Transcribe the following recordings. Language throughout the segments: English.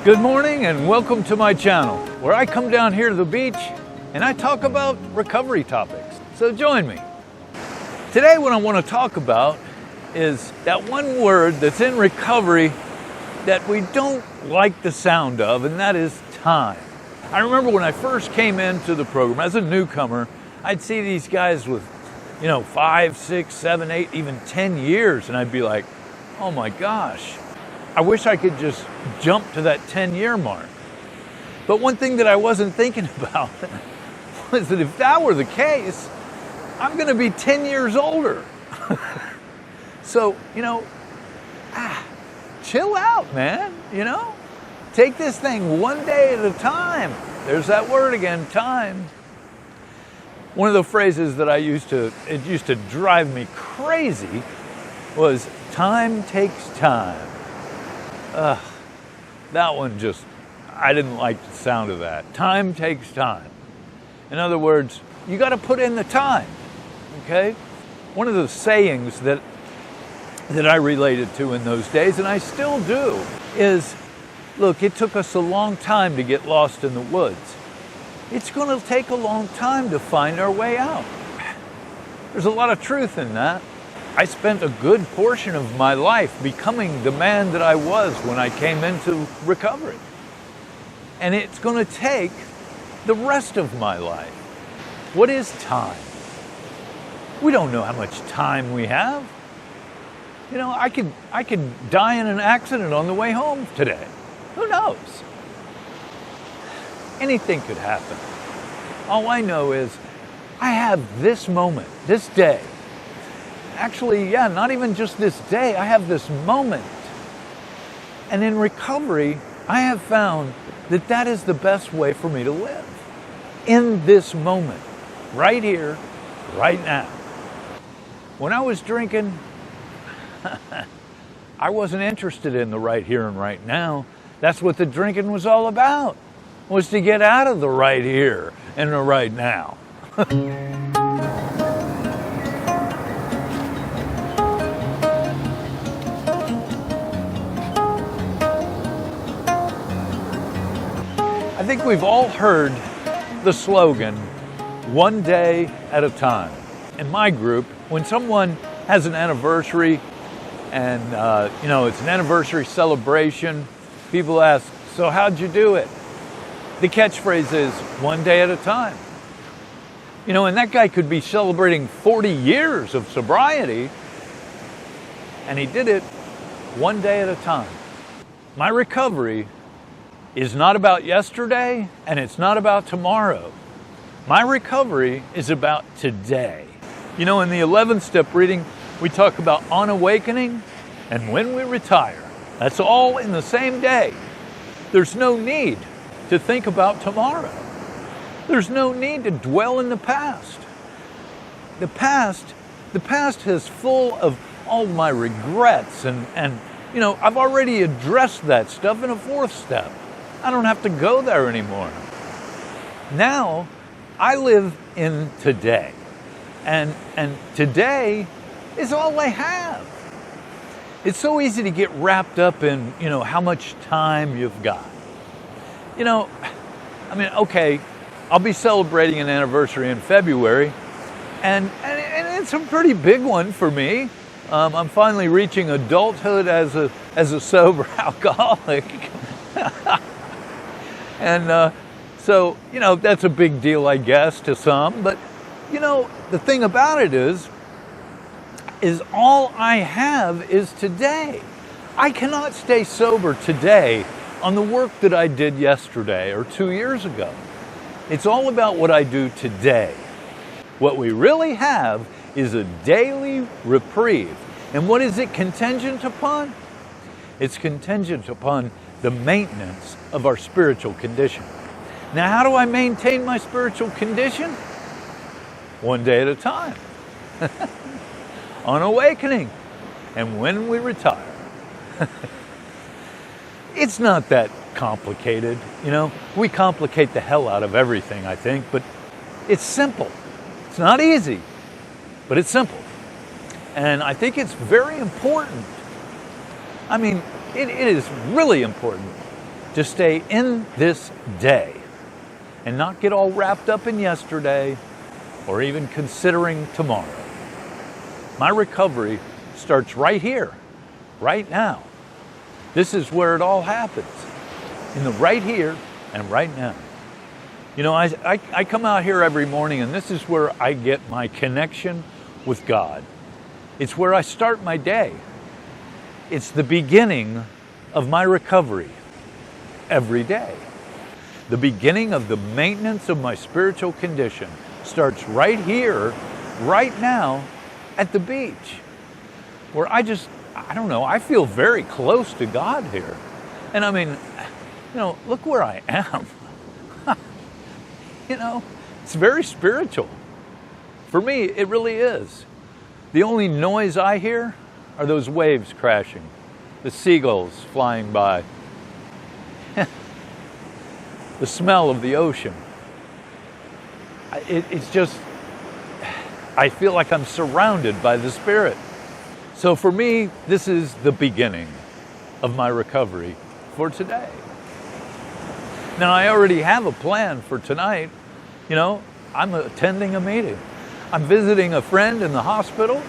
Good morning and welcome to my channel, where I come down here to the beach and I talk about recovery topics. So join me. Today what I want to talk about is that one word that's in recovery that we don't like the sound of, and that is time. I remember when I first came into the program as a newcomer, I'd see these guys with 5, 6, 7, 8, even 10 years, and I'd be like, oh my gosh, I wish I could just jump to that 10-year mark. But one thing that I wasn't thinking about was that if that were the case, I'm going to be 10 years older. So, chill out, man, Take this thing one day at a time. There's that word again, time. One of the phrases that it used to drive me crazy was, time takes time. That one I didn't like the sound of that. Time takes time. In other words, you got to put in the time, okay? One of the sayings that I related to in those days, and I still do, is, look, it took us a long time to get lost in the woods. It's going to take a long time to find our way out. There's a lot of truth in that. I spent a good portion of my life becoming the man that I was when I came into recovery. And it's going to take the rest of my life. What is time? We don't know how much time we have. I could die in an accident on the way home today. Who knows? Anything could happen. All I know is I have this moment, this day. Actually, not even just this day, I have this moment. And in recovery, I have found that that is the best way for me to live. In this moment, right here, right now. When I was drinking, I wasn't interested in the right here and right now. That's what the drinking was all about, was to get out of the right here and the right now. I think we've all heard the slogan, one day at a time. In my group, when someone has an anniversary and, it's an anniversary celebration, people ask, so how'd you do it? The catchphrase is, one day at a time. And that guy could be celebrating 40 years of sobriety, and he did it one day at a time. My recovery is not about yesterday, and it's not about tomorrow. My recovery is about today. In the 11th step reading, we talk about on awakening and when we retire. That's all in the same day. There's no need to think about tomorrow. There's no need to dwell in the past. The past is full of all my regrets, and I've already addressed that stuff in a 4th step. I don't have to go there anymore. Now, I live in today. And today is all I have. It's so easy to get wrapped up in, how much time you've got. Okay, I'll be celebrating an anniversary in February, and it's a pretty big one for me. I'm finally reaching adulthood as a sober alcoholic. And so, that's a big deal, I guess, to some. But, the thing about it is all I have is today. I cannot stay sober today on the work that I did yesterday or 2 years ago. It's all about what I do today. What we really have is a daily reprieve. And what is it contingent upon? It's contingent upon the maintenance of our spiritual condition. Now, how do I maintain my spiritual condition? One day at a time. On awakening. And when we retire. It's not that complicated, We complicate the hell out of everything, I think, but it's simple. It's not easy, but it's simple. And I think it's very important. It is really important to stay in this day and not get all wrapped up in yesterday or even considering tomorrow. My recovery starts right here, right now. This is where it all happens, in the right here and right now. You know, I come out here every morning, and this is where I get my connection with God. It's where I start my day. It's the beginning of my recovery every day. The beginning of the maintenance of my spiritual condition starts right here, right now, at the beach, where I don't know, I feel very close to God here. And I mean, you know, look where I am. You know, it's very spiritual. For me, it really is. The only noise I hear are those waves crashing, the seagulls flying by, the smell of the ocean. It's just, I feel like I'm surrounded by the Spirit. So for me, this is the beginning of my recovery for today. Now, I already have a plan for tonight. You know, I'm attending a meeting. I'm visiting a friend in the hospital.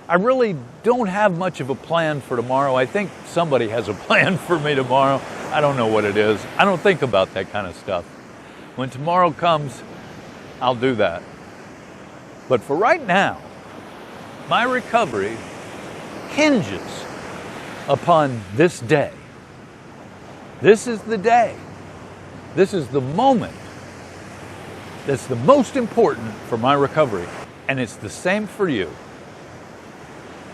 I really don't have much of a plan for tomorrow. I think somebody has a plan for me tomorrow. I don't know what it is. I don't think about that kind of stuff. When tomorrow comes, I'll do that. But for right now, my recovery hinges upon this day. This is the day. This is the moment that's the most important for my recovery. And it's the same for you.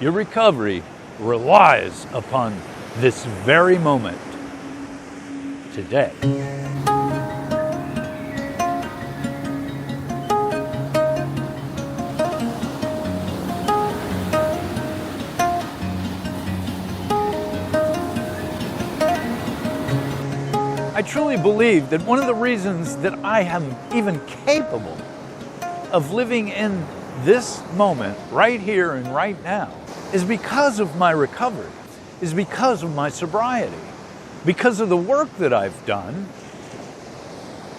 Your recovery relies upon this very moment today. I truly believe that one of the reasons that I am even capable of living in this moment, right here and right now, is because of my recovery, is because of my sobriety, because of the work that I've done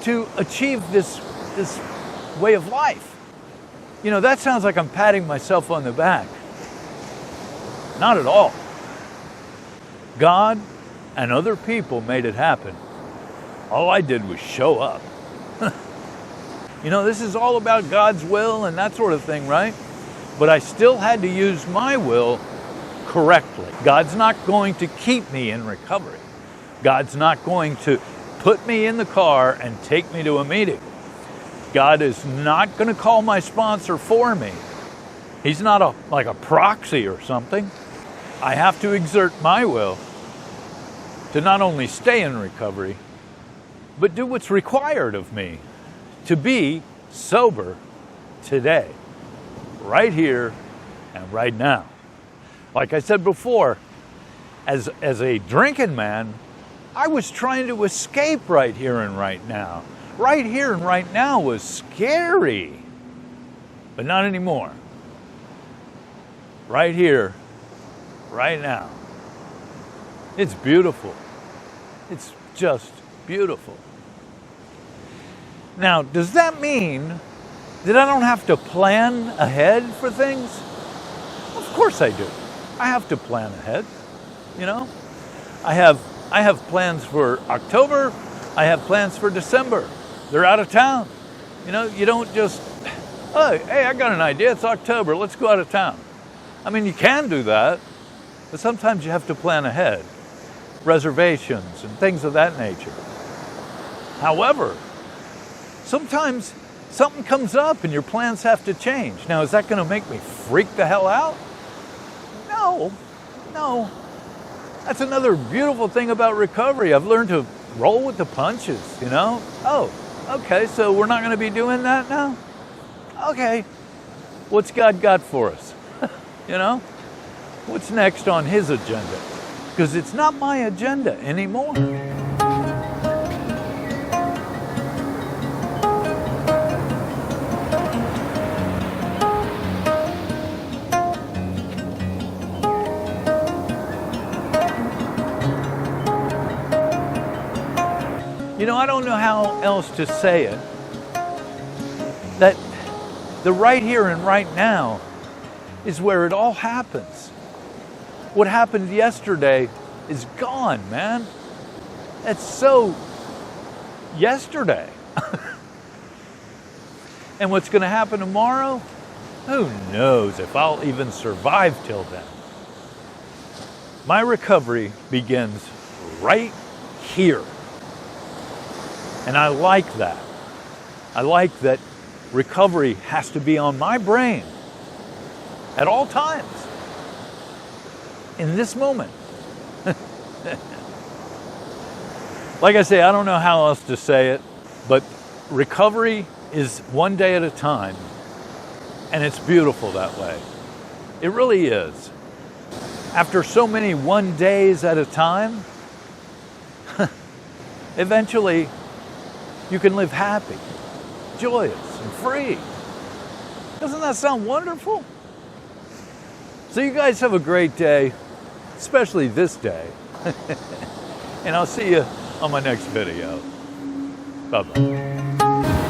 to achieve this way of life. You know, that sounds like I'm patting myself on the back. Not at all. God and other people made it happen. All I did was show up. You know, this is all about God's will and that sort of thing, right? But I still had to use my will correctly. God's not going to keep me in recovery. God's not going to put me in the car and take me to a meeting. God is not going to call my sponsor for me. He's not like a proxy or something. I have to exert my will to not only stay in recovery, but do what's required of me to be sober today, right here and right now. Like I said before, as a drinking man, I was trying to escape right here and right now. Right here and right now was scary, but not anymore. Right here, right now. It's beautiful. It's just beautiful. Now, does that mean that I don't have to plan ahead for things? Of course I do. I have to plan ahead, you know? I have plans for October. I have plans for December. They're out of town. You know, you don't just, oh, hey, I got an idea. It's October. Let's go out of town. I mean, you can do that, but sometimes you have to plan ahead. Reservations and things of that nature. However, sometimes something comes up and your plans have to change. Now, is that going to make me freak the hell out? No. That's another beautiful thing about recovery. I've learned to roll with the punches, you know? Oh, okay, so we're not going to be doing that now? Okay, what's God got for us? You know? What's next on His agenda? Because it's not my agenda anymore. I don't know how else to say it. That the right here and right now is where it all happens. What happened yesterday is gone, man. That's so yesterday. And what's going to happen tomorrow? Who knows if I'll even survive till then. My recovery begins right here. And I like that. I like that recovery has to be on my brain at all times. In this moment. Like I say, I don't know how else to say it, but recovery is one day at a time, and it's beautiful that way. It really is. After so many one days at a time, eventually you can live happy, joyous, and free. Doesn't that sound wonderful? So you guys have a great day, especially this day. And I'll see you on my next video. Bye-bye.